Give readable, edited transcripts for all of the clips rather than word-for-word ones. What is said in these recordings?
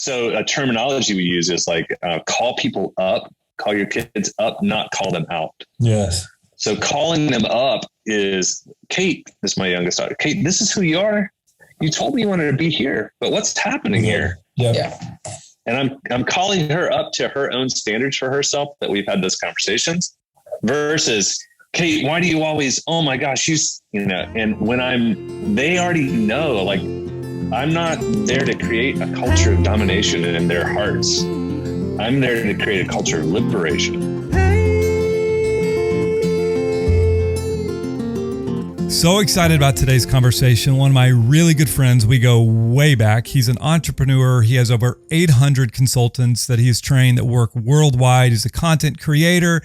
So a terminology we use is like call people up, call your kids up, not call them out. Yes. So calling them up is, Kate, this is my youngest daughter. Kate, this is who you are. You told me you wanted to be here, but what's happening here? Yep. Yeah. And I'm calling her up to her own standards for herself that we've had those conversations versus, Kate, why do you always, oh my gosh, and when they already know, like, I'm not there to create a culture of domination in their hearts. I'm there to create a culture of liberation. So excited about today's conversation. One of my really good friends, we go way back. He's an entrepreneur. He has over 800 consultants that he has trained that work worldwide. He's a content creator.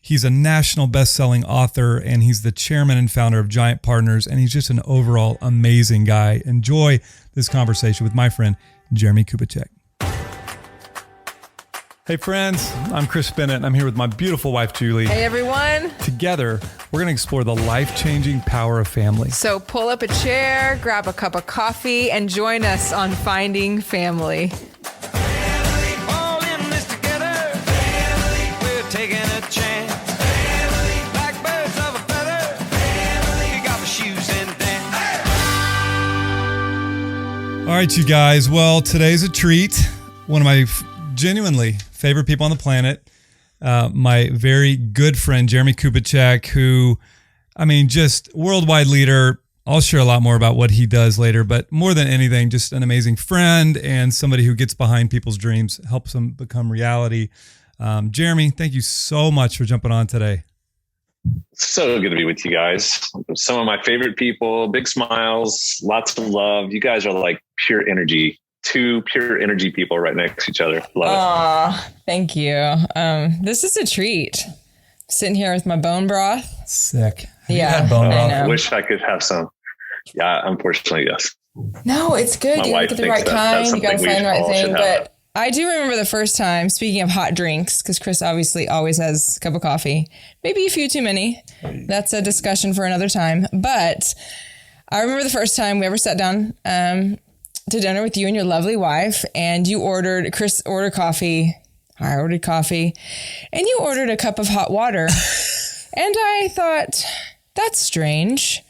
He's a national best-selling author, and he's the chairman and founder of Giant Partners, and he's just an overall amazing guy. Enjoy this conversation with my friend, Jeremie Kubicek. Hey friends, I'm Chris Bennett, and I'm here with my beautiful wife, Julie. Hey everyone. Together, we're going to explore the life-changing power of family. So pull up a chair, grab a cup of coffee, and join us on Finding Family. Family, all in this together. Family, we're taking a chance. Family, like birds of a feather. Family, you got the shoes in dance. All right, you guys. Well, today's a treat. One of my genuinely favorite people on the planet, my very good friend, Jeremie Kubicek, who, I mean, just worldwide leader. I'll share a lot more about what he does later, but more than anything, just an amazing friend and somebody who gets behind people's dreams, helps them become reality. Jeremie, thank you so much for jumping on today. So good to be with you guys. Some of my favorite people, big smiles, lots of love. You guys are like pure energy. Two pure energy people right next to each other. Love it. Thank you. This is a treat. Sitting here with my bone broth. Sick. Yeah, I wish I could have some. Yeah, unfortunately, yes. No, it's good. My You wife get the thinks right that's kind. You got to something find the we right all thing. should have. But I do remember the first time, speaking of hot drinks, because Chris obviously always has a cup of coffee, maybe a few too many. That's a discussion for another time. But I remember the first time we ever sat down to dinner with you and your lovely wife, and Chris ordered coffee, I ordered coffee, and you ordered a cup of hot water. And I thought, that's strange.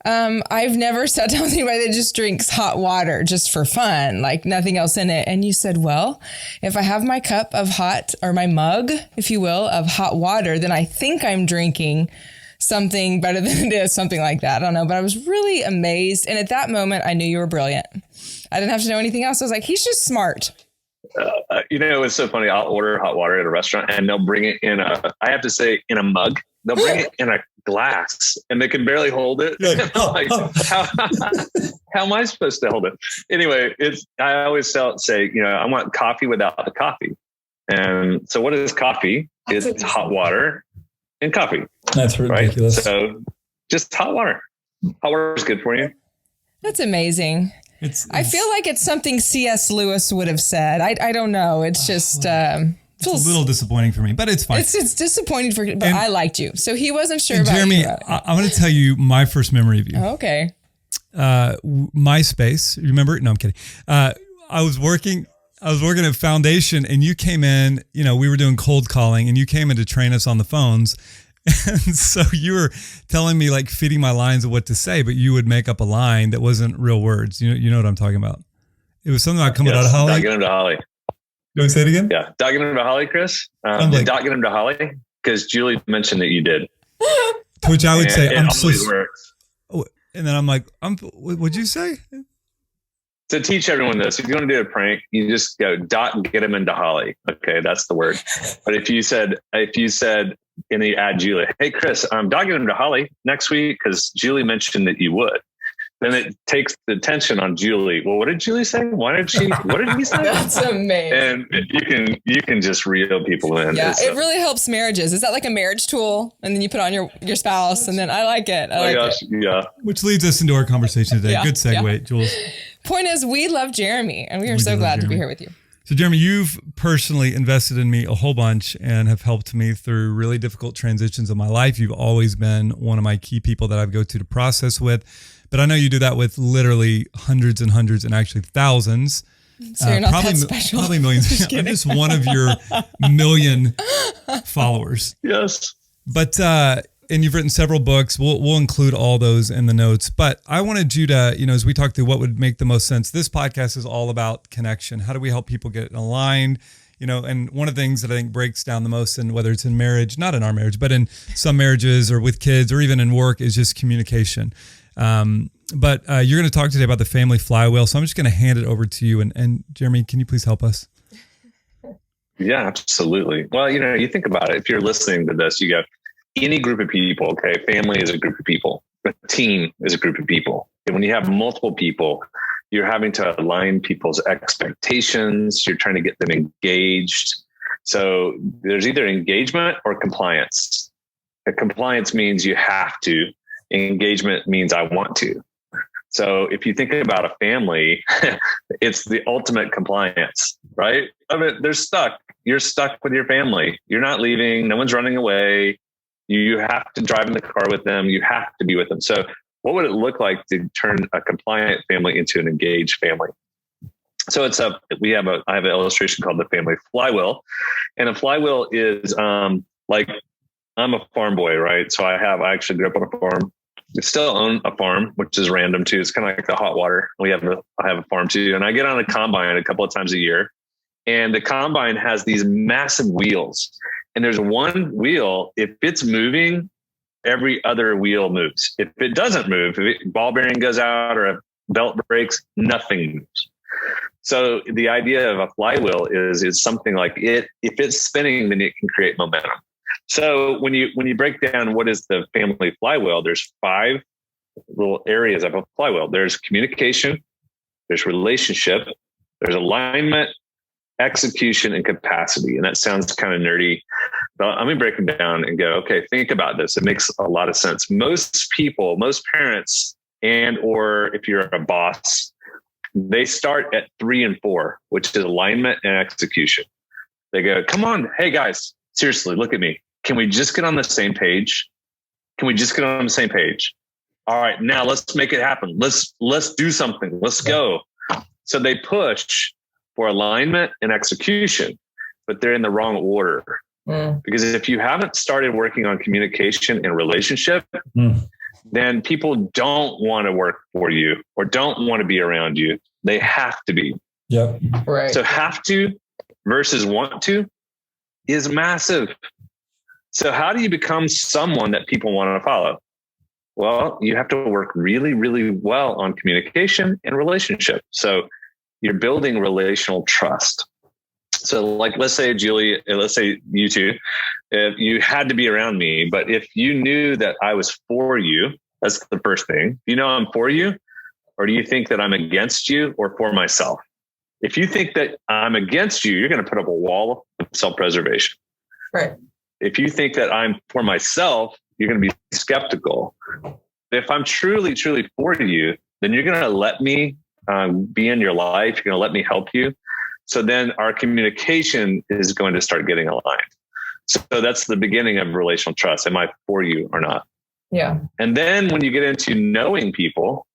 I've never sat down with anybody that just drinks hot water just for fun, like nothing else in it. And you said, well, if I have my cup of hot, or my mug, if you will, of hot water, then I think I'm drinking something better than it is, something like that. I don't know, but I was really amazed. And at that moment, I knew you were brilliant. I didn't have to know anything else. I was like, he's just smart. It's so funny. I'll order hot water at a restaurant and they'll bring it in I have to say, in a mug. They'll bring it in a glass and they can barely hold it. Like, how am I supposed to hold it? Anyway, I always say, I want coffee without the coffee. And so what is coffee? It's hot water and coffee. That's ridiculous. Right? So just hot water. Hot water is good for you. That's amazing. I feel like it's something C.S. Lewis would have said. I don't know. It's just it's a little disappointing for me, but it's fine. It's disappointing but I liked you, so he wasn't sure about Jeremie, you. I'm going to tell you my first memory of you. Okay. MySpace. Remember? No, I'm kidding. I was working at Foundation, and you came in. We were doing cold calling, and you came in to train us on the phones. And so you were telling me, like, feeding my lines of what to say, but you would make up a line that wasn't real words. You know what I'm talking about? It was something about coming out of Holly. Dogging him to Holly. You want to say it again? Yeah. Dogging him to Holly, Chris. Dogging him to Holly, because Julie mentioned that you did. To which I would say, I'm so... Works. And then I'm like, what'd you say? To teach everyone this, if you want to do a prank, you just go get him into Holly. Okay, that's the word. But if you said, and you add Julie, hey Chris, I'm dogging him to Holly next week because Julie mentioned that you would. Then it takes the attention on Julie. Well, what did Julie say? What did he say? That's amazing. And you can just reel people in. Yeah, it really helps marriages. Is that like a marriage tool? And then you put on your spouse, and then I like it. Yeah. Which leads us into our conversation today. Good segue, Jules. Point is, we love Jeremie, and we are so glad to be here with you. So Jeremie, you've personally invested in me a whole bunch and have helped me through really difficult transitions of my life. You've always been one of my key people that I go to process with, but I know you do that with literally hundreds and hundreds and actually thousands So you're not that special. Probably millions. I'm just one of your million followers. Yes. But, and you've written several books. We'll include all those in the notes. But I wanted you to, as we talk through what would make the most sense, this podcast is all about connection. How do we help people get aligned? And one of the things that I think breaks down the most, and whether it's in marriage, not in our marriage, but in some marriages or with kids or even in work, is just communication. But you're going to talk today about the family flywheel. So I'm just going to hand it over to you. And Jeremie, can you please help us? Yeah, absolutely. Well, you think about it. If you're listening to this, you got any group of people, okay? Family is a group of people. A team is a group of people. And when you have multiple people, you're having to align people's expectations. You're trying to get them engaged. So there's either engagement or compliance. Compliance means you have to. Engagement means I want to. So if you think about a family, it's the ultimate compliance, right? I mean, they're stuck. You're stuck with your family. You're not leaving. No one's running away. You have to drive in the car with them. You have to be with them. So what would it look like to turn a compliant family into an engaged family? So I have an illustration called the family flywheel, and a flywheel is like, I'm a farm boy, right? So I actually grew up on a farm. I still own a farm, which is random too. It's kind of like the hot water. I have a farm too, and I get on a combine a couple of times a year, and the combine has these massive wheels, and there's one wheel. If it's moving, every other wheel moves. If it doesn't move, if ball bearing goes out or a belt breaks, nothing moves. So the idea of a flywheel is something like it. If it's spinning, then it can create momentum. So when you break down what is the family flywheel, there's 5 little areas of a flywheel. There's communication, there's relationship, there's alignment, execution, and capacity. And that sounds kind of nerdy, but I'm going to break them down and go, okay, think about this. It makes a lot of sense. Most people, most parents, and or if you're a boss, they start at 3 and 4, which is alignment and execution. They go, come on, hey guys, seriously, look at me. Can we just get on the same page? Can we just get on the same page? All right, now let's make it happen. Let's do something. Let's go. So they push for alignment and execution, but they're in the wrong order. Because if you haven't started working on communication and relationship, then people don't want to work for you or don't want to be around you. They have to be. Yep. Right. So have to versus want to is massive. So how do you become someone that people want to follow? Well, you have to work really, really well on communication and relationship. So you're building relational trust. So like, let's say Julie, let's say you two, if you had to be around me, but if you knew that I was for you, that's the first thing. Do you know I'm for you? Or do you think that I'm against you or for myself? If you think that I'm against you, you're going to put up a wall of self-preservation. Right. If you think that I'm for myself, you're going to be skeptical. If I'm truly, truly for you, then you're going to let me be in your life. You're going to let me help you. So then our communication is going to start getting aligned. So that's the beginning of relational trust. Am I for you or not? Yeah. And then when you get into knowing people,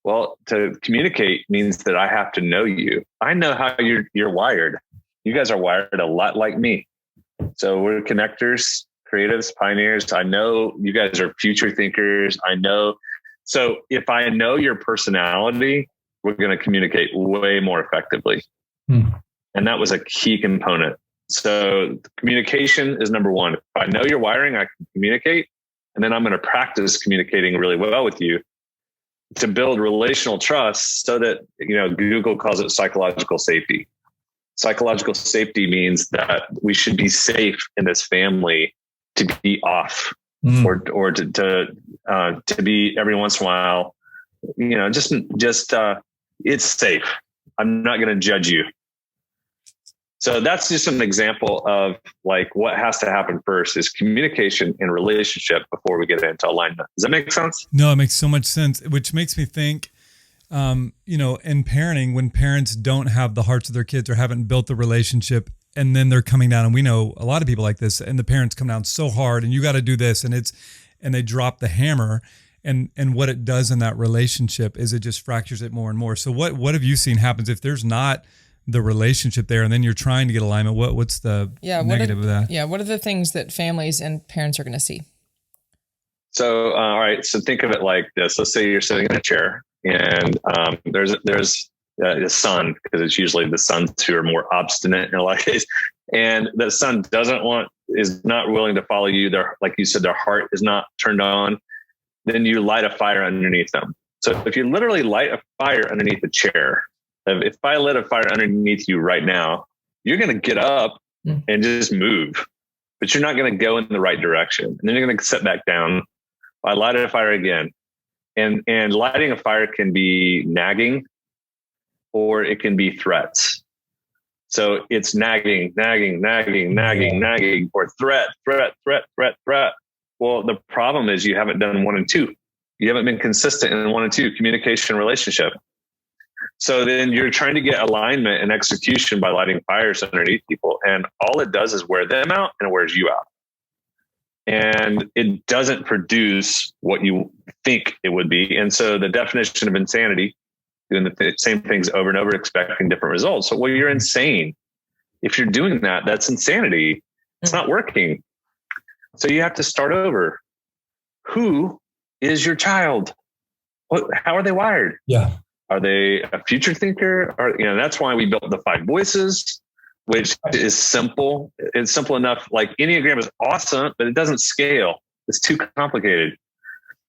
well, to communicate means that I have to know you. I know how you're wired. You guys are wired a lot like me. So we're connectors, creatives, pioneers. I know you guys are future thinkers. I know. So if I know your personality, we're going to communicate way more effectively. And that was a key component. So communication is number one. If I know your wiring, I can communicate. And then I'm going to practice communicating really well with you to build relational trust so that, Google calls it psychological safety. Psychological safety means that we should be safe in this family to be off or to be every once in a while, it's safe. I'm not going to judge you. So that's just an example of like what has to happen first is communication and relationship before we get into alignment. Does that make sense? No, it makes so much sense, which makes me think, in parenting, when parents don't have the hearts of their kids or haven't built the relationship, and then they're coming down, and we know a lot of people like this, and the parents come down so hard and you got to do this, and they drop the hammer. And what it does in that relationship is it just fractures it more and more. So what have you seen happens if there's not the relationship there, and then you're trying to get alignment. What's the negative of that? Yeah. What are the things that families and parents are going to see? So, all right. So think of it like this. Let's say you're sitting in a chair and there's a son, because it's usually the sons who are more obstinate in a lot of cases. And the son is not willing to follow you. Like you said, their heart is not turned on. Then you light a fire underneath them. So if you literally light a fire underneath a chair, if I lit a fire underneath you right now, you're going to get up and just move, but you're not going to go in the right direction. And then you're going to sit back down. I light a fire again. And lighting a fire can be nagging, or it can be threats. So it's nagging, or threat. Well, the problem is you haven't done 1 and 2. You haven't been consistent in 1 and 2, communication, relationship. So then you're trying to get alignment and execution by lighting fires underneath people. And all it does is wear them out and it wears you out. And it doesn't produce what you think it would be. And so the definition of insanity, doing the same things over and over, expecting different results. So, well, you're insane. If you're doing that, that's insanity. It's not working. So you have to start over. Who is your child? How are they wired? Yeah. Are they a future thinker? That's why we built the 5 voices, which is simple. It's simple enough. Like Enneagram is awesome, but it doesn't scale. It's too complicated.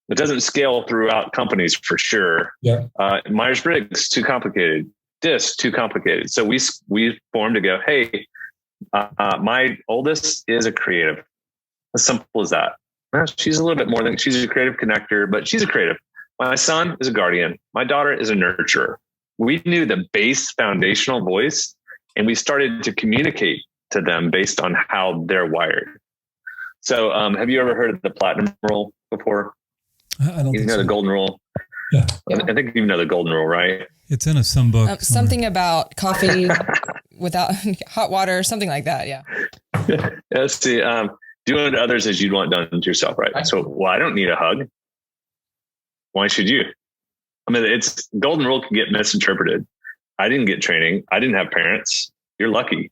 It doesn't scale throughout companies for sure. Yeah. Myers-Briggs, too complicated. DISC, too complicated. So we formed to go, hey, my oldest is a creative. As simple as that. She's a little bit more than, she's a creative connector, but she's a creative. My son is a guardian. My daughter is a nurturer. We knew the base foundational voice, and we started to communicate to them based on how they're wired. So have you ever heard of the platinum rule before? I don't think the golden rule? Yeah. I think you know the golden rule, right? It's in some book. Something about coffee without hot water, something like that. Yeah. Yeah. See, do unto others as you'd want done to yourself, right? So, well, I don't need a hug. Why should you? I mean, it's golden rule can get misinterpreted. I didn't get training. I didn't have parents. You're lucky.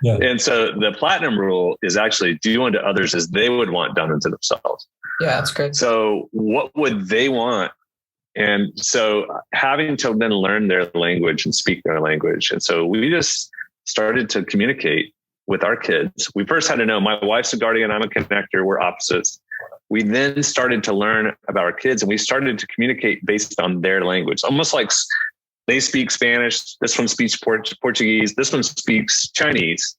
Yeah. And so the platinum rule is actually do unto others as they would want done unto themselves. Yeah, that's good. So what would they want? And so having to then learn their language and speak their language. And so we just started to communicate with our kids. We first had to know my wife's a guardian, I'm a connector, we're opposites. We then started to learn about our kids, and we started to communicate based on their language, almost like they speak Spanish. This one speaks Portuguese. This one speaks Chinese.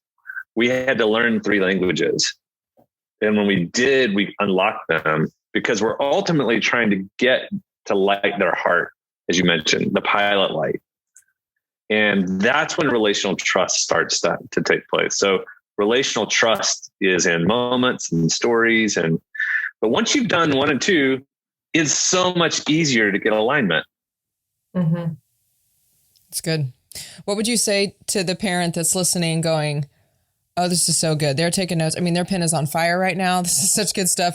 We had to learn 3 languages. And when we did, we unlocked them because we're ultimately trying to get to light their heart, as you mentioned, the pilot light. And that's when relational trust starts to take place. So relational trust is in moments and stories. But once you've done 1 and 2, it's so much easier to get alignment. Mm-hmm. That's good. What would you say to the parent that's listening going, oh, this is so good. They're taking notes. I mean, their pen is on fire right now. This is such good stuff.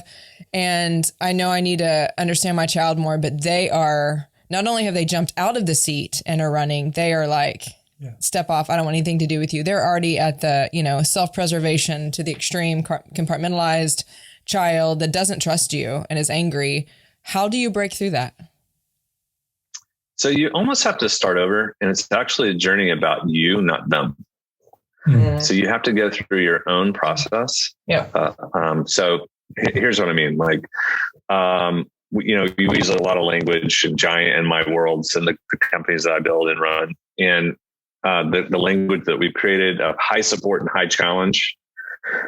And I know I need to understand my child more, but they are, not only have they jumped out of the seat and are running, they are like, step off. I don't want anything to do with you. They're already at the, self-preservation to the extreme, compartmentalized child that doesn't trust you and is angry. How do you break through that? So you almost have to start over, and it's actually a journey about you, not them. Mm-hmm. So you have to go through your own process. Yeah. So here's what I mean. Like, we use a lot of language and giant in my worlds and the companies that I build and run. And the language that we've created of high support and high challenge.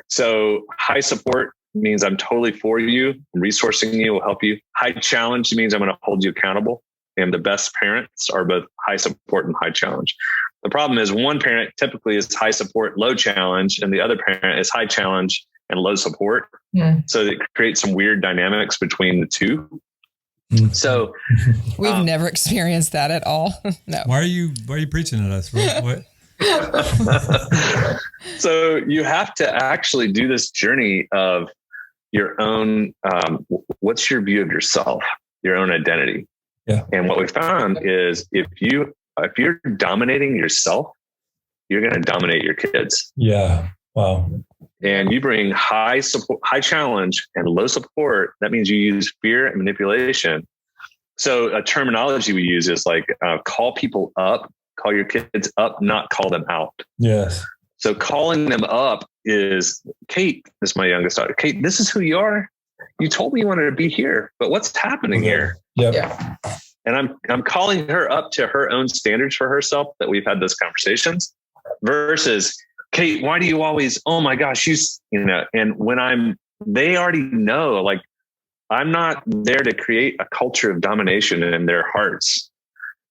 So high support means I'm totally for you. I'm resourcing you, will help you. High challenge means I'm going to hold you accountable. And the best parents are both high support and high challenge. The problem is one parent typically is high support, low challenge, and the other parent is high challenge and low support. Yeah. So it creates some weird dynamics between the two. So we've never experienced that at all. No. Why are you preaching at us? What? So you have to actually do this journey of your own. What's your view of yourself, your own identity? Yeah. And what we found is if you're dominating yourself, you're going to dominate your kids. Yeah. Wow. And you bring high support, high challenge and low support. That means you use fear and manipulation. So a terminology we use is like, call people up, call your kids up, not call them out. Yes. So calling them up is, Kate, this is my youngest daughter. Kate, this is who you are. You told me you wanted to be here, but what's happening here? Yep. Yeah. And I'm calling her up to her own standards for herself, that we've had those conversations, versus, Kate, why do you always, oh my gosh, and when they already know, like, I'm not there to create a culture of domination in their hearts.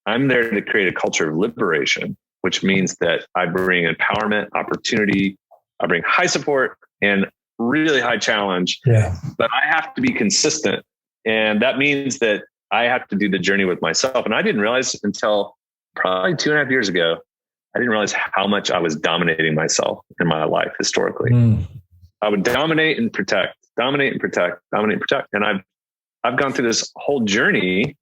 I'm there to create a culture of liberation, which means that I bring empowerment, opportunity, I bring high support and really high challenge, but I have to be consistent. And that means that I have to do the journey with myself. And I didn't realize until probably 2.5 years ago, I didn't realize how much I was dominating myself in my life historically. I would dominate and protect, dominate and protect, dominate and protect. And I've gone through this whole journey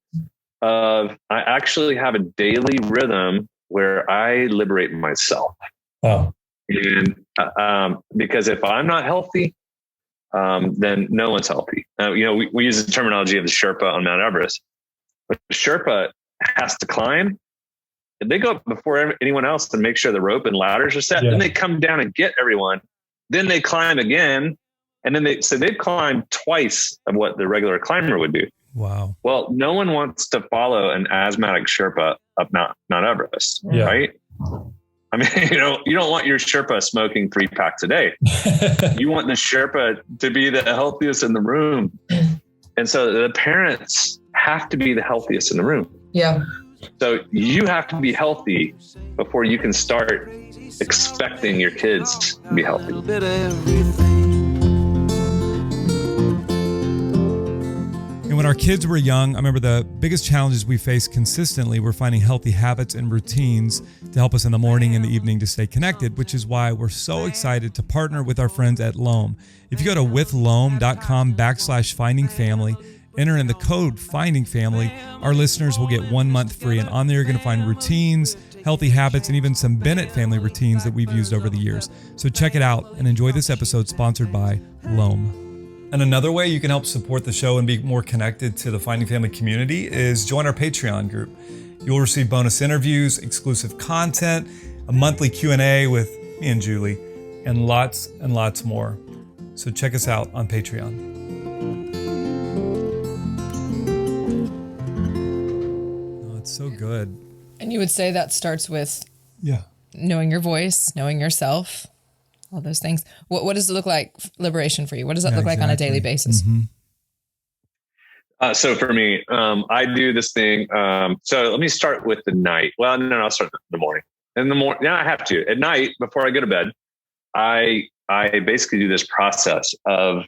of, I actually have a daily rhythm where I liberate myself. Wow. And because if I'm not healthy, then no one's healthy. We use the terminology of the Sherpa on Mount Everest. But the Sherpa has to climb. They go up before anyone else to make sure the rope and ladders are set. Then they come down and get everyone. Then they climb again. And then they've climbed twice of what the regular climber would do. Wow. Well, no one wants to follow an asthmatic Sherpa up Mount Everest, right? I mean, you don't want your Sherpa smoking 3 packs a day. You want the Sherpa to be the healthiest in the room. And so the parents have to be the healthiest in the room. Yeah. So you have to be healthy before you can start expecting your kids to be healthy. And when our kids were young, I remember the biggest challenges we faced consistently were finding healthy habits and routines to help us in the morning and the evening to stay connected, which is why we're so excited to partner with our friends at Loam. If you go to withloam.com/findingfamily, enter in the code FINDINGFAMILY, our listeners will get 1 month free. And on there, you're going to find routines, healthy habits, and even some Bennett family routines that we've used over the years. So check it out and enjoy this episode sponsored by Loam. And another way you can help support the show and be more connected to the Finding Family community is join our Patreon group. You'll receive bonus interviews, exclusive content, a monthly Q&A with me and Julie, and lots more. So check us out on Patreon. Oh, it's so good. And you would say that starts with Yeah. knowing your voice, knowing yourself, all those things. What does it look like, liberation for you? What does that look like on a daily basis? So for me, I do this thing. So let me start with the night. Well, no, I'll start in the morning. In the morning, yeah, I have to. At night, before I go to bed, I basically do this process of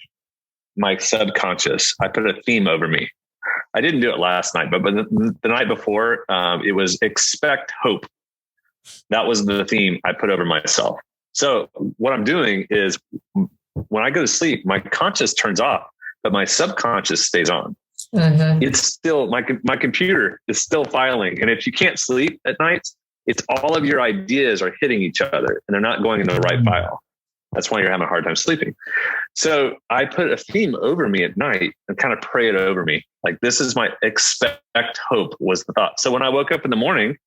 my subconscious. I put a theme over me. I didn't do it last night, but the night before, it was expect hope. That was the theme I put over myself. So what I'm doing is when I go to sleep, my conscious turns off, but my subconscious stays on. It's still, my computer is still filing. And if you can't sleep at night, it's all of your ideas are hitting each other and they're not going in the right file. That's why you're having a hard time sleeping. So I put a theme over me at night and kind of pray it over me. Like, this is my expect hope was the thought. So when I woke up in the morning,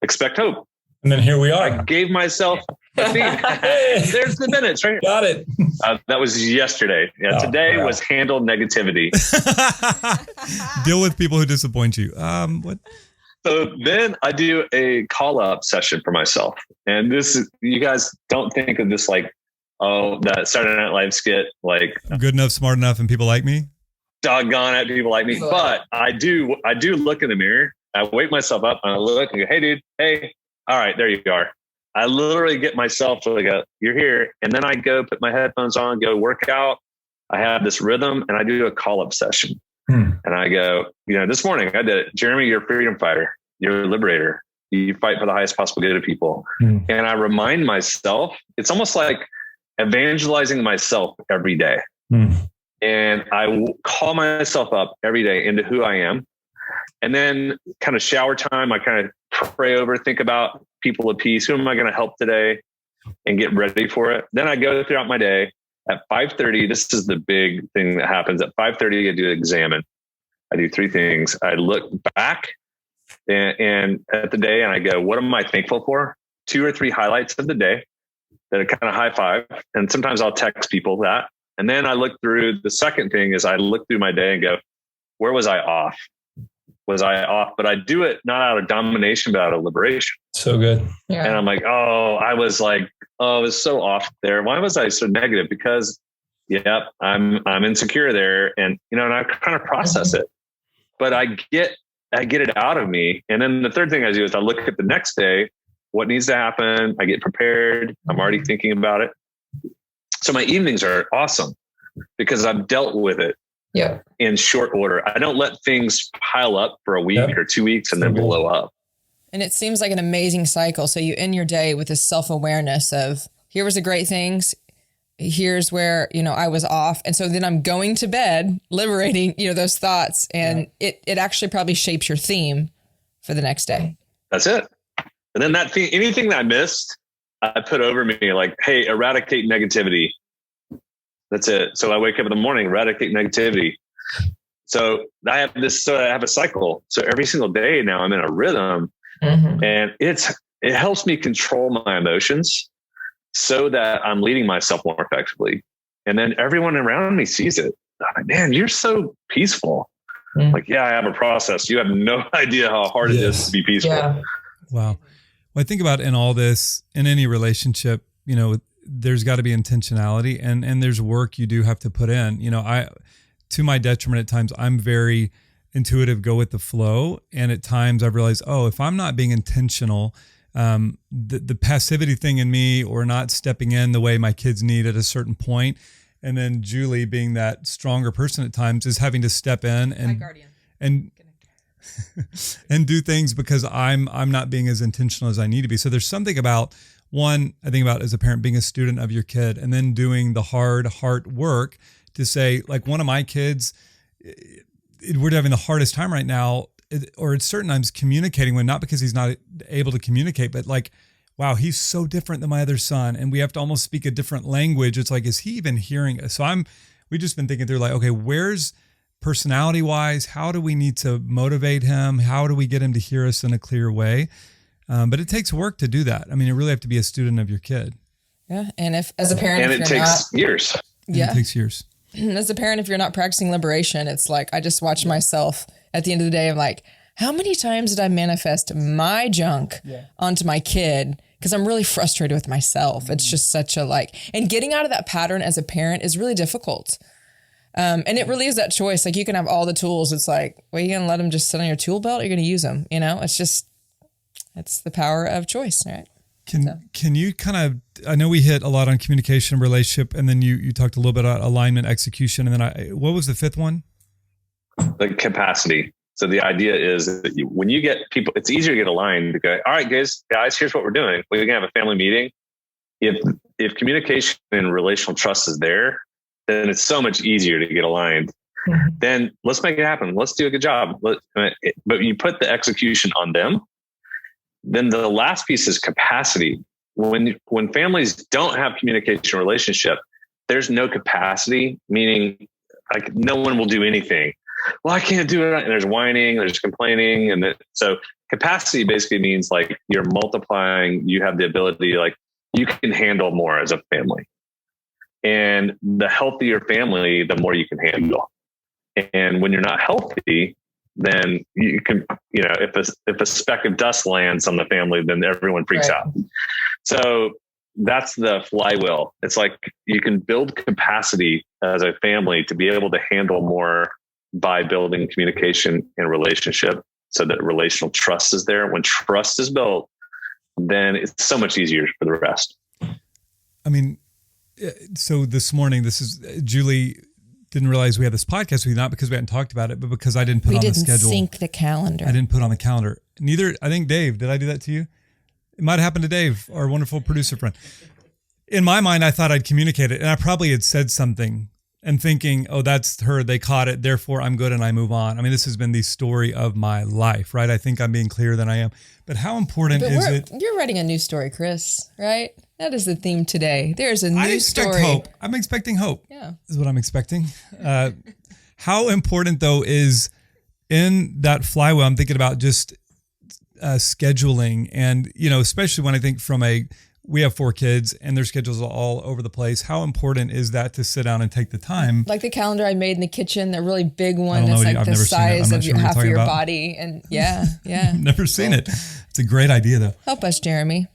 expect hope. And then here we are. I gave myself a theme. There's the minutes, right? Got it. That was yesterday. Yeah, today was handle negativity. Deal with people who disappoint you. What? So then I do a call up session for myself. And this is, you guys don't think of this like, oh, that Saturday Night Live skit, like Good enough, smart enough, and people like me. Doggone it, people like me. But I do look in the mirror. I wake myself up and I look and go, hey, dude, hey. All right, there you are. I literally get myself to like, you're here. And then I go put my headphones on, go work out. I have this rhythm and I do a call-up session. And I go, this morning I did it. Jeremie, you're a freedom fighter. You're a liberator. You fight for the highest possible good of people. And I remind myself, it's almost like evangelizing myself every day. And I call myself up every day into who I am. And then kind of shower time, I kind of pray over, think about people of peace. Who am I going to help today? And get ready for it. Then I go throughout my day at 5:30. This is the big thing that happens at 5:30. I do examine. I do three things. I look back and at the day and I go, what am I thankful for? 2 or 3 highlights of the day that are kind of high five. And sometimes I'll text people that. And then I look through, the second thing is I look through my day and go, where was I off? Was I off? But I do it not out of domination, but out of liberation. So good. Yeah. And I'm like, I was so off there. Why was I so negative? Because I'm insecure there. And, and I kind of process it, but I get it out of me. And then the third thing I do is I look at the next day, what needs to happen. I get prepared. I'm already thinking about it. So my evenings are awesome because I've dealt with it in short order. I don't let things pile up for a week or 2 weeks and then blow up. And it seems like an amazing cycle. So you end your day with this self-awareness of, here was the great things. Here's where, I was off. And so then I'm going to bed, liberating, those thoughts. And it actually probably shapes your theme for the next day. That's it. And then that thing, anything that I missed, I put over me like, hey, eradicate negativity. That's it. So I wake up in the morning, eradicate negativity. So I have a cycle. So every single day now I'm in a rhythm and it helps me control my emotions so that I'm leading myself more effectively. And then everyone around me sees it. I'm like, man, you're so peaceful. Like, I have a process. You have no idea how hard it is to be peaceful. Yeah. Wow. Well, I think about in all this, in any relationship, there's got to be intentionality and there's work you do have to put in. To my detriment at times, I'm very intuitive, go with the flow. And at times I've realized, if I'm not being intentional, the passivity thing in me or not stepping in the way my kids need at a certain point, and then Julie being that stronger person at times is having to step in and and do things because I'm not being as intentional as I need to be. So there's something about one, I think about as a parent being a student of your kid and then doing the hard heart work to say, like one of my kids, we're having the hardest time right now, or at certain times communicating when, not because he's not able to communicate, but like, wow, he's so different than my other son. And we have to almost speak a different language. It's like, is he even hearing us? So we've just been thinking through like, okay, where's personality wise, how do we need to motivate him? How do we get him to hear us in a clear way? But it takes work to do that. I mean, you really have to be a student of your kid. Yeah. And if, as a parent, and it takes years. Yeah. It takes years. As a parent, if you're not practicing liberation, it's like, I just watch myself at the end of the day. I'm like, how many times did I manifest my junk onto my kid? Because I'm really frustrated with myself. It's just such a and getting out of that pattern as a parent is really difficult. And it really is that choice. Like you can have all the tools. It's like, well, you're going to let them just sit on your tool belt? Or you're going to use them? It's the power of choice, right? Can you kind of, I know we hit a lot on communication, relationship, and then you talked a little bit about alignment, execution. And then what was the fifth one? The capacity. So the idea is that when you get people, it's easier to get aligned to go, all right, guys, here's what we're doing. We're going to have a family meeting. If communication and relational trust is there, then it's so much easier to get aligned. Then let's make it happen. Let's do a good job. But you put the execution on them. Then the last piece is capacity. When families don't have communication relationship, there's no capacity, meaning like no one will do anything. Well, I can't do it. And there's whining, there's complaining. So capacity basically means like you're multiplying, you have the ability, like you can handle more as a family. And the healthier family, the more you can handle. And when you're not healthy, then you can, if a speck of dust lands on the family, then everyone freaks out. So that's the flywheel. It's like you can build capacity as a family to be able to handle more by building communication and relationship so that relational trust is there. When trust is built, then it's so much easier for the rest. I mean, so this morning, Julie didn't realize we had this podcast with you, not because we hadn't talked about it, but because I didn't put on the schedule. We didn't sync the calendar. I didn't put on the calendar. Neither, I think Dave, did I do that to you? It might have happened to Dave, our wonderful producer friend. In my mind, I thought I'd communicate it, and I probably had said something and thinking, oh, that's her, they caught it, therefore I'm good and I move on. I mean, this has been the story of my life, right? I think I'm being clearer than I am. But how important is it? You're writing a new story, Chris, right? That is the theme today. There's a new story. Hope. I'm expecting hope. Yeah. Is what I'm expecting. How important, though, is in that flywheel, I'm thinking about just scheduling. And, especially when I think we have 4 kids and their schedules are all over the place. How important is that to sit down and take the time? Like the calendar I made in the kitchen, the really big one that's like the size of half of your body. And yeah. Never seen it. It's a great idea, though. Help us, Jeremie.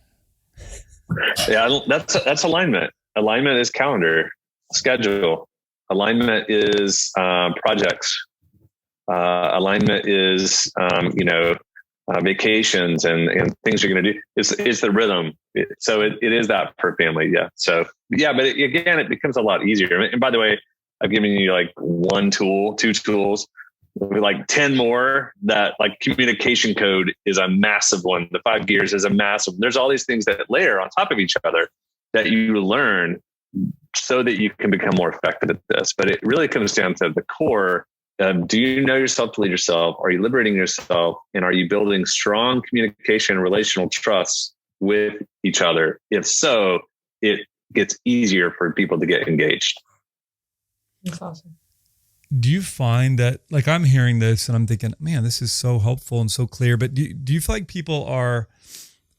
Yeah, that's alignment. Alignment is calendar, schedule. Alignment is projects. Alignment is vacations and things you're going to do. It's the rhythm. So it is that per family. Yeah. So yeah, but again, it becomes a lot easier. And by the way, I've given you like 1 tool, 2 tools, like 10 more. That like communication code is a massive one. The 5 gears is a massive. There's all these things that layer on top of each other that you learn so that you can become more effective at this. But it really comes down to the core. Do you know yourself to lead yourself? Are you liberating yourself? And are you building strong communication and relational trust with each other? If so, it gets easier for people to get engaged. That's awesome. Do you find that, like, I'm hearing this and I'm thinking, man, this is so helpful and so clear, but do you feel like people are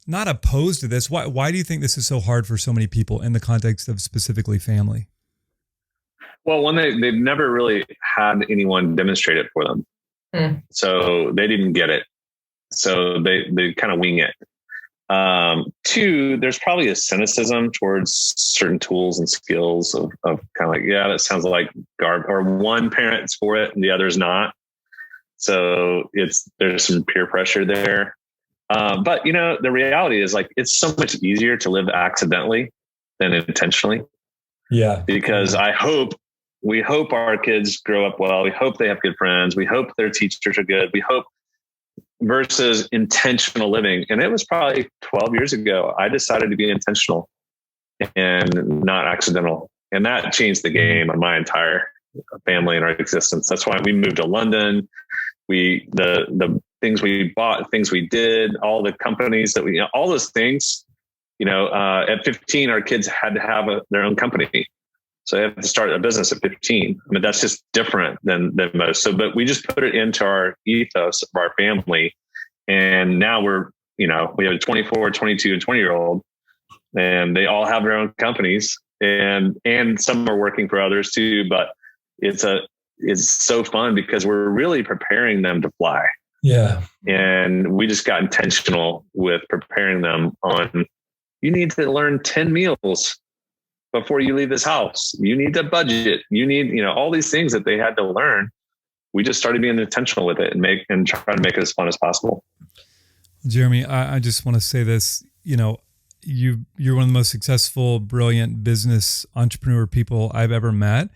not opposed to this? Why do you think this is so hard for so many people in the context of specifically family? Well, one, they've never really had anyone demonstrate it for them. So they didn't get it. So they kind of wing it. 2, there's probably a cynicism towards certain tools and skills of kind of like, yeah, that sounds like garbage, or one parent's for it and the other's not. So there's some peer pressure there. But the reality is like, it's so much easier to live accidentally than intentionally. Yeah. Because we hope our kids grow up well. We hope they have good friends. We hope their teachers are good. We hope, versus intentional living. And it was probably 12 years ago, I decided to be intentional and not accidental. And that changed the game on my entire family and our existence. That's why we moved to London. The things we bought, things we did, all the companies that all those things, at 15, our kids had to have their own company. So they have to start a business at 15. I mean, that's just different than most. So, but we just put it into our ethos of our family. And now we have a 24, 22, and 20-year-old, and they all have their own companies, and some are working for others too. But it's so fun because we're really preparing them to fly. Yeah. And we just got intentional with preparing them on, you need to learn 10 meals before you leave this house. You need to budget. You need, all these things that they had to learn. We just started being intentional with it and try to make it as fun as possible. Jeremie, I just want to say this, you're one of the most successful, brilliant business entrepreneur people I've ever met.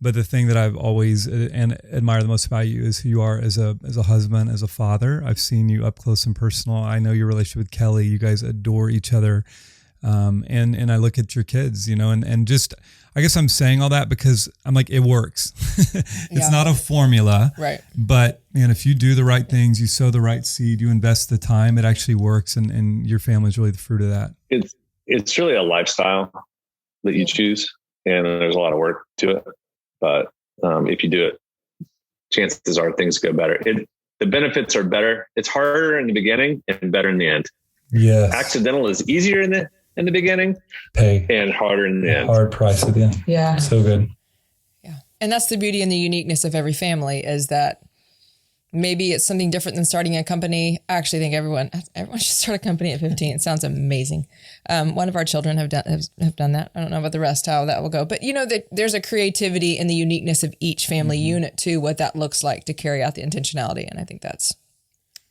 But the thing that I've always admire the most about you is who you are as a husband, as a father. I've seen you up close and personal. I know your relationship with Kelly. You guys adore each other. And I look at your kids, and just, I guess I'm saying all that because I'm like, it works. It's not a formula, right? But man, if you do the right things, you sow the right seed, you invest the time, it actually works. And your family is really the fruit of that. It's really a lifestyle that you choose, and there's a lot of work to it. But if you do it, chances are things go better. The benefits are better. It's harder in the beginning and better in the end. Yeah. Accidental is easier in the beginning, and harder in the end. Hard price at the end. Yeah. So good. Yeah. And that's the beauty and the uniqueness of every family, is that maybe it's something different than starting a company. I actually think everyone should start a company at 15. It sounds amazing. One of our children have done that. I don't know about the rest, how that will go. But there's a creativity in the uniqueness of each family unit too, what that looks like to carry out the intentionality. And I think that's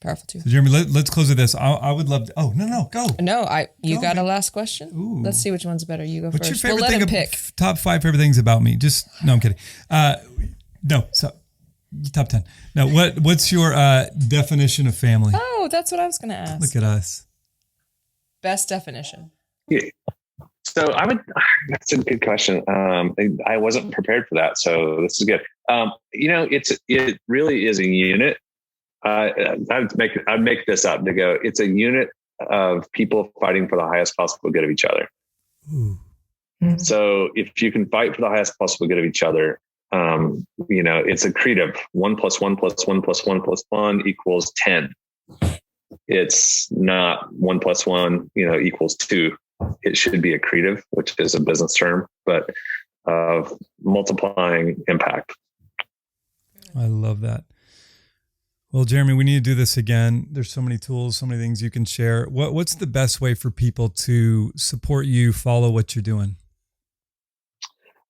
powerful too. So Jeremie, let's close with this. I would love to. Oh, no, go. No, you got a last question? Ooh. Let's see which one's better. You go What's first. Your favorite thing pick. Top 5 favorite things about me. No, I'm kidding. No, so top 10. Now, what's your definition of family? Oh, that's what I was going to ask. Look at us. Best definition. Yeah. So that's a good question. I wasn't prepared for that. So this is good. It really is a unit. I'd make this up to go. It's a unit of people fighting for the highest possible good of each other. Ooh. So if you can fight for the highest possible good of each other, it's accretive. 1 + 1 + 1 + 1 + 1 = 10. It's not 1 + 1, equals 2. It should be accretive, which is a business term, but of multiplying impact. I love that. Well, Jeremie, we need to do this again. There's so many tools, so many things you can share. What's the best way for people to support you, follow what you're doing?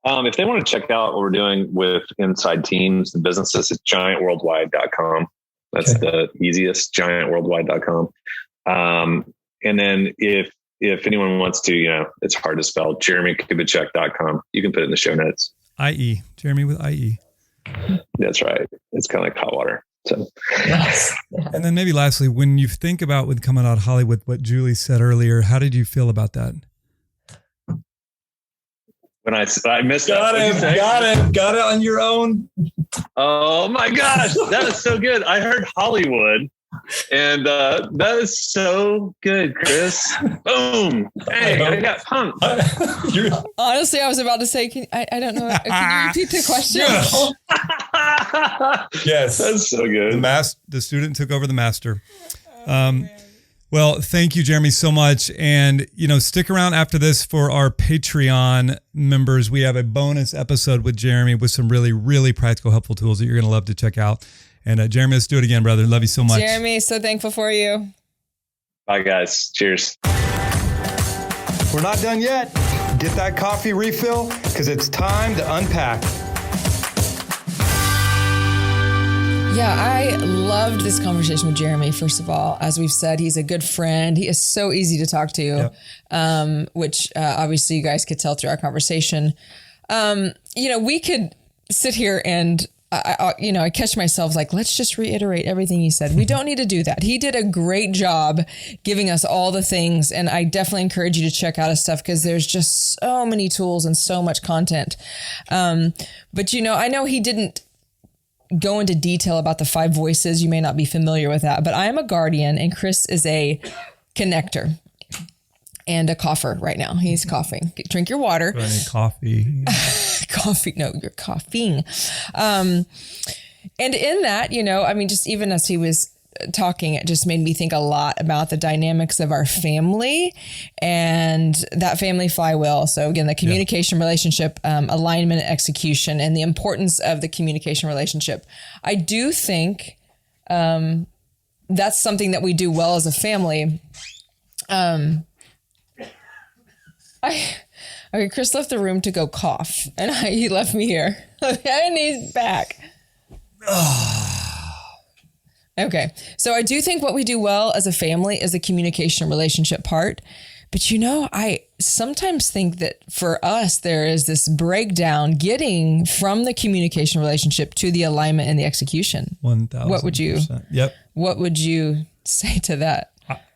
If they want to check out what we're doing with inside teams, the businesses, it's giantworldwide.com. That's the easiest, giantworldwide.com. And then if anyone wants to, it's hard to spell, jeremiekubicek.com. You can put it in the show notes. IE, Jeremie with IE. That's right. It's kind of like hot water. So, Yes. And then maybe lastly, when you think about with coming out of Hollywood, what Julie said earlier, how did you feel about that? When I missed Got it on your own. Oh my gosh, that is so good. I heard Hollywood, and that is so good, Chris. Boom. Hey, I got pumped. Honestly, I was about to say, I don't know. Can you repeat the question? Yes. That's so good. The student took over the master. Well, thank you, Jeremie, so much. And, stick around after this for our Patreon members. We have a bonus episode with Jeremie with some really, really practical, helpful tools that you're going to love to check out. And Jeremie, let's do it again, brother. Love you so much. Jeremie, so thankful for you. Bye, guys. Cheers. We're not done yet. Get that coffee refill because it's time to unpack. Yeah, I loved this conversation with Jeremie. First of all, as we've said, he's a good friend. He is so easy to talk to, which obviously you guys could tell through our conversation. We could sit here and, I catch myself like, let's just reiterate everything he said. We don't need to do that. He did a great job giving us all the things. And I definitely encourage you to check out his stuff because there's just so many tools and so much content. But I know he didn't go into detail about the 5 voices. You may not be familiar with that, but I am a guardian and Chris is a connector and a cougher right now. He's coughing. Drink your water. Do I need coffee? Coffee. No, you're coughing. And in that, just even as he was talking, it just made me think a lot about the dynamics of our family and that family flywheel. So again, the communication relationship, alignment, and execution, and the importance of the communication relationship. I do think that's something that we do well as a family. Chris left the room to go cough, and he left me here, and he's back. Okay. So I do think what we do well as a family is the communication relationship part. But I sometimes think that for us, there is this breakdown getting from the communication relationship to the alignment and the execution. 1,000%. What would you say to that?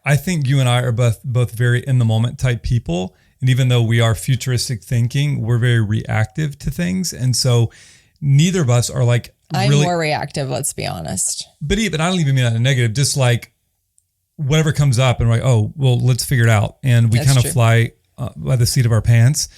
I think you and I are both very in the moment type people. And even though we are futuristic thinking, we're very reactive to things. And so neither of us are like, I'm really, more reactive, let's be honest. But I don't even mean that in a negative, just like whatever comes up and we're like, oh, well, let's figure it out. And we kind of fly by the seat of our pants.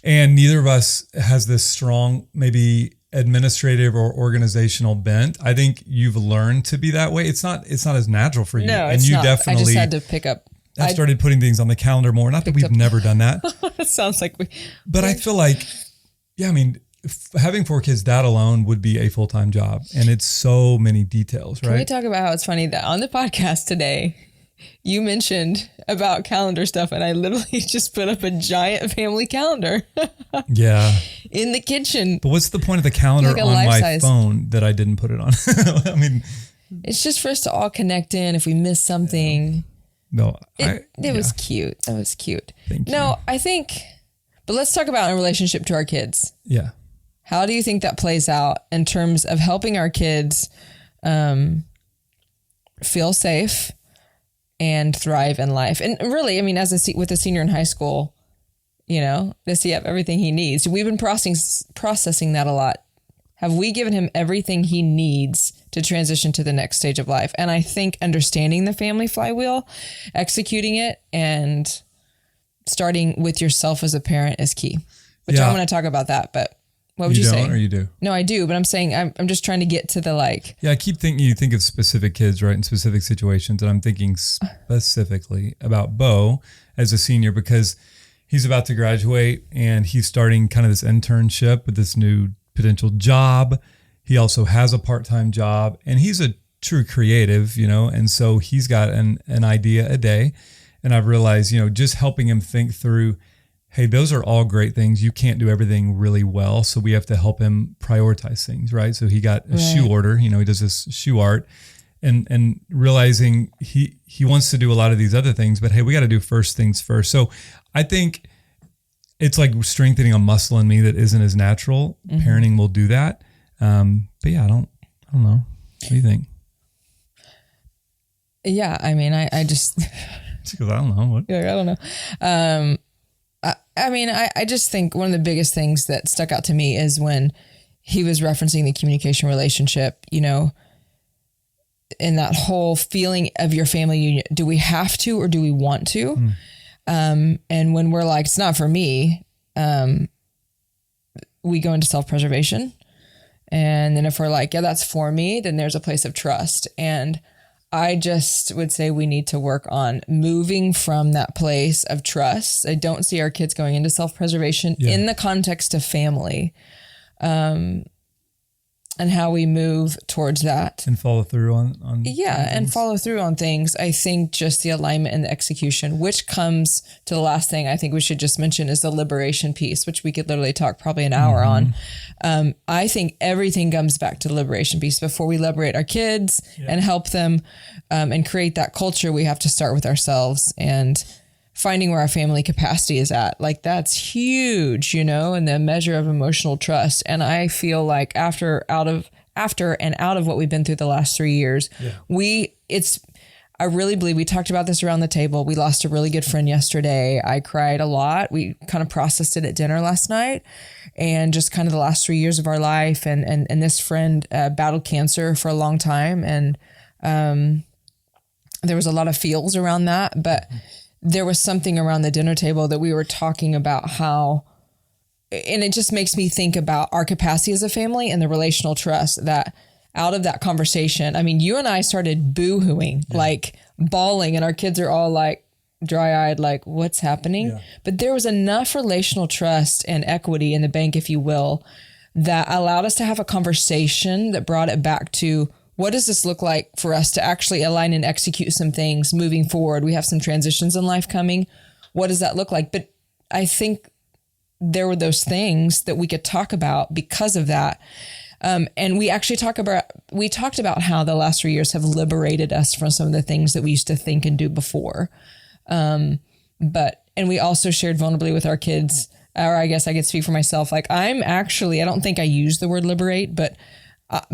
And neither of us has this strong, maybe administrative or organizational bent. I think you've learned to be that way. It's not as natural for you. No, and it's you not. definitely I just had to pick up. I started putting things on the calendar more. Not that we've never done that. It sounds like we. But I feel like, having 4 kids, that alone would be a full-time job. And it's so many details, right? Can we talk about how it's funny that on the podcast today, you mentioned about calendar stuff and I literally just put up a giant family calendar. Yeah. In the kitchen. But what's the point of the calendar Like on my size phone that I didn't put it on? It's just for us to all connect in if we miss something. No, it was cute. That was cute. Thank you. No, I think, but let's talk about in relationship to our kids. Yeah. How do you think that plays out in terms of helping our kids feel safe and thrive in life? And really, with a senior in high school, does he have everything he needs? We've been processing that a lot. Have we given him everything he needs to transition to the next stage of life? And I think understanding the family flywheel, executing it, and starting with yourself as a parent is key. Which I want to talk about that, but what would you say? Or you do? No, I do, but I'm saying I'm just trying to get to the like. Yeah, I keep thinking you think of specific kids, right, in specific situations, and I'm thinking specifically about Bo as a senior because he's about to graduate and he's starting kind of this internship with this new potential job. He also has a part-time job and he's a true creative, and so he's got an idea a day. And I've realized, just helping him think through, hey, those are all great things. You can't do everything really well. So we have to help him prioritize things, right? So he got a shoe order, he does this shoe art and realizing he wants to do a lot of these other things, but hey, we got to do first things first. So I think it's like strengthening a muscle in me that isn't as natural. Mm-hmm. Parenting will do that. But yeah, I don't know. What do you think? Yeah. I mean, I just, because I don't know what. I don't know. I just think one of the biggest things that stuck out to me is when he was referencing the communication relationship, in that whole feeling of your family union. Do we have to, or do we want to? And when we're like, it's not for me, we go into self-preservation. And then if we're like, yeah, that's for me, then there's a place of trust. And I just would say we need to work on moving from that place of trust. I don't see our kids going into self-preservation in the context of family, and how we move towards that. And follow through on and follow through on things. I think just the alignment and the execution, which comes to the last thing I think we should just mention is the liberation piece, which we could literally talk probably an hour on. I think everything comes back to the liberation piece. Before we liberate our kids and help them and create that culture, we have to start with ourselves and finding where our family capacity is at. Like that's huge, and the measure of emotional trust. And I feel like after and out of what we've been through the last 3 years, I really believe we talked about this around the table. We lost a really good friend yesterday. I cried a lot. We kind of processed it at dinner last night, and just kind of the last 3 years of our life. And this friend battled cancer for a long time. And there was a lot of feels around that, but there was something around the dinner table that we were talking about how, and it just makes me think about our capacity as a family and the relational trust that out of that conversation, I mean, you and I started boo-hooing, like bawling, and our kids are all like dry-eyed, like what's happening? Yeah. But there was enough relational trust and equity in the bank, if you will, that allowed us to have a conversation that brought it back to, what does this look like for us to actually align and execute some things moving forward? We have some transitions in life coming. What does that look like? But I think there were those things that we could talk about because of that. And we actually talked about how the last 3 years have liberated us from some of the things that we used to think and do before. And we also shared vulnerably with our kids, or I guess I could speak for myself. Like I don't think I use the word liberate, but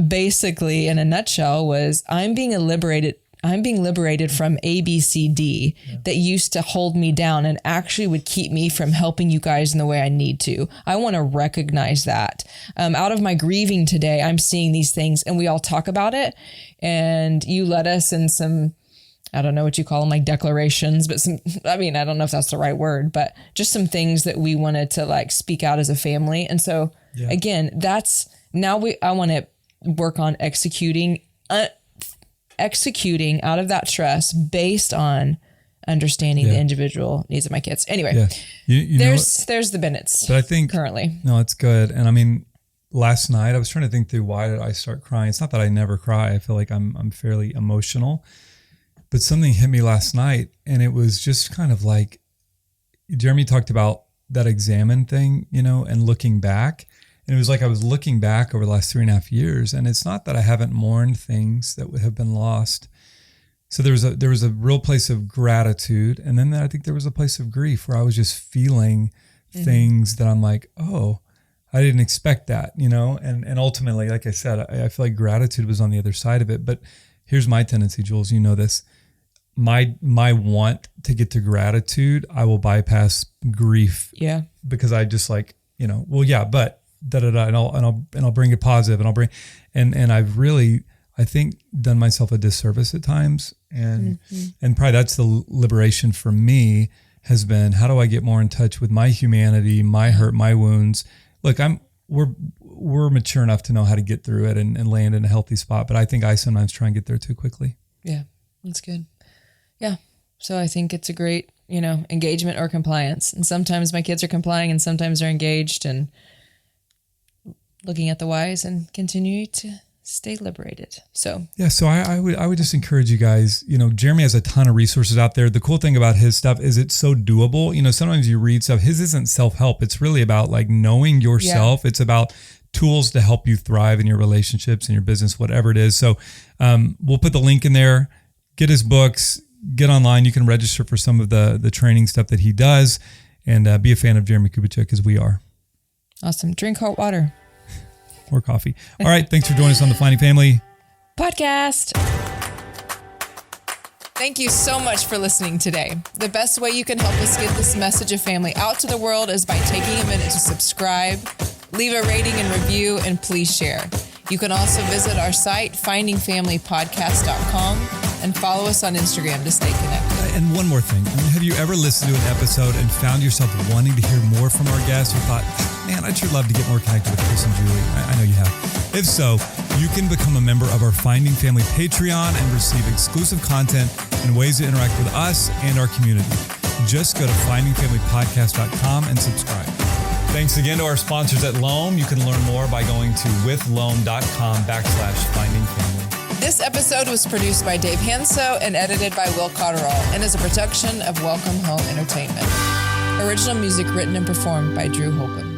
basically in a nutshell was I'm being liberated from A, B, C, D that used to hold me down and actually would keep me from helping you guys in the way I need to. I want to recognize that. Out of my grieving today, I'm seeing these things and we all talk about it. And you led us in some, I don't know what you call them, like declarations, but I don't know if that's the right word, but just some things that we wanted to like speak out as a family. And so again, I want to work on executing out of that trust based on understanding the individual needs of my kids. Anyway, there's the Bennett's. But I think currently, no, it's good. And I mean, last night I was trying to think through why did I start crying. It's not that I never cry. I feel like I'm fairly emotional, but something hit me last night, and it was just kind of like Jeremie talked about that examine thing, and looking back. And it was like I was looking back over the last 3.5 years, and it's not that I haven't mourned things that would have been lost. So there was a real place of gratitude, and then I think there was a place of grief where I was just feeling things that I'm like, oh, I didn't expect that, And ultimately, like I said, I feel like gratitude was on the other side of it. But here's my tendency, Jules, you know this. my want to get to gratitude, I will bypass grief. Yeah. Because I just like, well, yeah, but and I'll bring it positive, and I've really, I think, done myself a disservice at times, and probably that's the liberation for me has been, how do I get more in touch with my humanity, my hurt, my wounds? Look, we're mature enough to know how to get through it and land in a healthy spot, but I think I sometimes try and get there too quickly. Yeah, that's good. Yeah. So I think it's a great, engagement or compliance. And sometimes my kids are complying and sometimes they're engaged, and looking at the whys and continue to stay liberated. So yeah, so I would just encourage you guys, Jeremie has a ton of resources out there. The cool thing about his stuff is it's so doable. Sometimes you read stuff, his isn't self-help. It's really about like knowing yourself. Yeah. It's about tools to help you thrive in your relationships and your business, whatever it is. So we'll put the link in there. Get his books, get online. You can register for some of the training stuff that he does, and be a fan of Jeremie Kubicek as we are. Awesome. Drink hot water. Or coffee. All right. Thanks for joining us on the Finding Family podcast. Thank you so much for listening today. The best way you can help us get this message of family out to the world is by taking a minute to subscribe, leave a rating and review, and please share. You can also visit our site, findingfamilypodcast.com, and follow us on Instagram to stay connected. And one more thing. Have you ever listened to an episode and found yourself wanting to hear more from our guests, or thought, man, I'd sure love to get more connected with Chris and Julie? I know you have. If so, you can become a member of our Finding Family Patreon and receive exclusive content and ways to interact with us and our community. Just go to findingfamilypodcast.com and subscribe. Thanks again to our sponsors at Loam. You can learn more by going to withloam.com/findingfamily. This episode was produced by Dave Hanso and edited by Will Cotterall, and is a production of Welcome Home Entertainment. Original music written and performed by Drew Holcomb.